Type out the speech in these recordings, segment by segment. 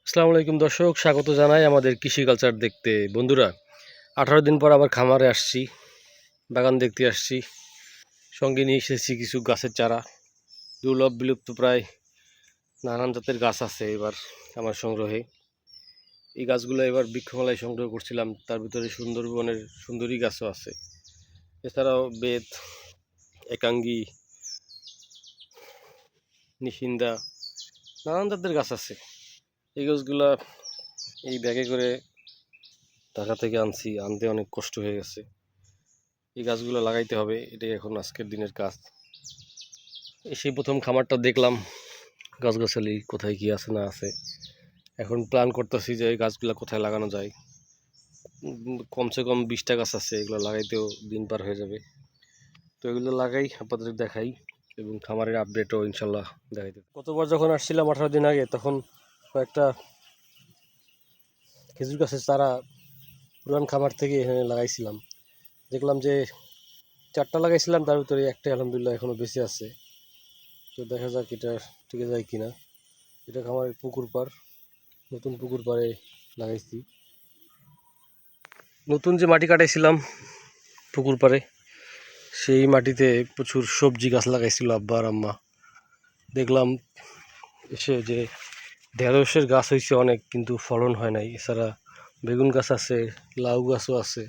আসসালামু আলাইকুম দর্শক, স্বাগত জানাই আমাদের কৃষি কালচার দেখতে। বন্ধুরা, 18 দিন পর আবার খামারে আসছি, বাগান দেখতে আসছি। সঙ্গে নিয়ে এসেছি কিছু গাছের চারা। দুর্লভ বিলুপ্ত প্রায় নানান জাতের গাছ আছে এবার আমার সংগ্রহে। এই গাছগুলো এবার বৃক্ষমেলায় সংগ্রহ করছিলাম, তার ভিতরে সুন্দরবনের সুন্দরী গাছও আছে। এছাড়াও বেত, একাঙ্গি, নিশিন্দা, নানান জাতের গাছ আছে। এই গাছগুলা এই ব্যাগে করে ঢাকা থেকে আনতে অনেক কষ্ট হয়ে গেছে। এই গাছগুলো লাগাইতে হবে, এটাই এখন আজকের দিনের কাজ। সেই প্রথম খামারটা দেখলাম, গাছগাছালি কোথায় কি আছে না আছে। এখন প্ল্যান করতেছি যে এই গাছগুলো কোথায় লাগানো যায়। কমসে কম 20টা গাছ আছে, এগুলো লাগাইতেও দিন পার হয়ে যাবে। তো এগুলো লাগাই, আপনাদের দেখাই এবং খামারের আপডেটও ইনশাল্লাহ দেখাইতে। গতবার যখন আসছিলাম 18 দিন আগে, তখন কয়েকটা খেজুর গাছের চারা পুরান খামার থেকে এখানে লাগাইছিলাম। দেখলাম যে 4টা লাগাইছিলাম, তার ভিতরে একটা আলহামদুলিল্লাহ এখনও বেঁচে আছে। তো দেখা যাক এটা টিকে যায় কিনা। এটা খামারের পুকুর পাড়, নতুন পুকুর পাড়ে লাগাইছি। নতুন যে মাটি কাটাইছিলাম পুকুর পাড়ে, সেই মাটিতে প্রচুর সবজি গাছ লাগাইছিল আব্বা আর আম্মা। দেখলাম এসে যে ঢেঁড়সের গাছ হয়েছে অনেক, কিন্তু ফলন হয় নাই। এছাড়া বেগুন গাছ আছে, লাউ গাছও আছে,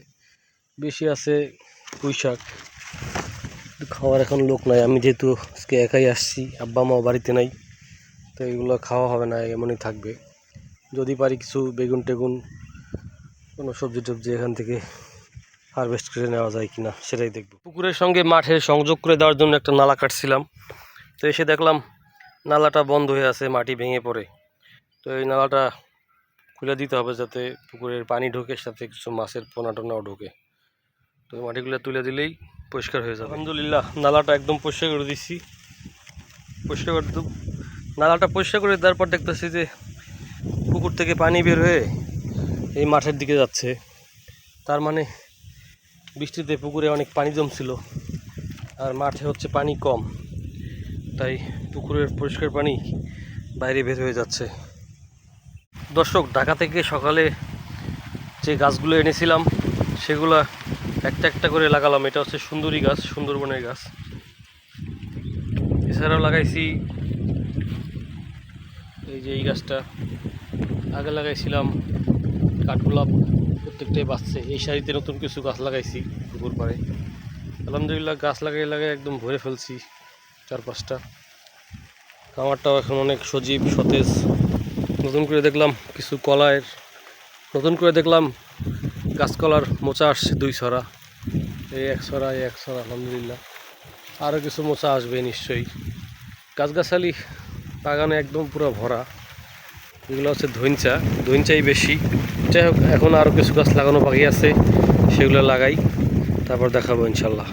বেশি আছে পুঁই শাক। খাওয়ার এখন লোক নাই, আমি যেহেতু আজকে একাই আসছি, আব্বা মাও বাড়িতে নাই, তো এগুলো খাওয়া হবে না, এমনই থাকবে। যদি পারি কিছু বেগুন টেগুন, কোনো সবজি টবজি এখান থেকে হারভেস্ট করে নেওয়া যায় কিনা সেটাই দেখব। পুকুরের সঙ্গে মাঠের সংযোগ করে দেওয়ার জন্য একটা নালা কাটছিলাম, তো এসে দেখলাম নালাটা বন্ধ হয়ে আছে, মাটি ভেঙে পড়ে। তো এই নালাটা খুলে দিতে হবে যাতে পুকুরের পানি ঢোকে, সাথে কিছু মাছের পোনা টোনাও ঢোকে। তো মাটিগুলো তুলে দিলেই পরিষ্কার হয়ে যাবে। আলহামদুলিল্লাহ, নালাটা একদম পরিষ্কার করে দিচ্ছি। নালাটা পরিষ্কার করে দেওয়ার পর দেখতেছি যে পুকুর থেকে পানি বের হয়ে এই মাঠের দিকে যাচ্ছে। তার মানে বৃষ্টিতে পুকুরে অনেক পানি জমছিল, আর মাঠে হচ্ছে পানি কম, তাই পুকুরের পরিষ্কার পানি বাইরে বের হয়ে যাচ্ছে। দর্শক, ঢাকা থেকে সকালে যে গাছগুলো এনেছিলাম সেগুলো একটা একটা করে লাগালাম। এটা হচ্ছে সুন্দরী গাছ, সুন্দরবনের গাছ। এছাড়াও লাগাইছি এই যে এই গাছটা, আগে লাগাইছিলাম কাঠগোলাপ, প্রত্যেকটাই বাঁচছে। এই সারিতে নতুন কিছু গাছ লাগাইছি পুকুর পাড়ে। আলহামদুলিল্লাহ, গাছ লাগাই একদম ভরে ফেলছি 4-5টা। খামারটাও এখন অনেক সজীব সতেজ। নতুন করে দেখলাম গাছকলার মোচা আসছে 2 ছড়া, এই 1 ছড়া, এই 1 ছড়া। আলহামদুলিল্লাহ, আরও কিছু মোচা আসবে নিশ্চয়ই। গাছগাছালি বাগানে একদম পুরো ভরা। এগুলো হচ্ছে ধইঞ্চাই বেশি। যাই হোক, এখন আরও কিছু গাছ লাগানো বাকি আছে, সেগুলো লাগাই, তারপর দেখাবো ইনশাল্লাহ।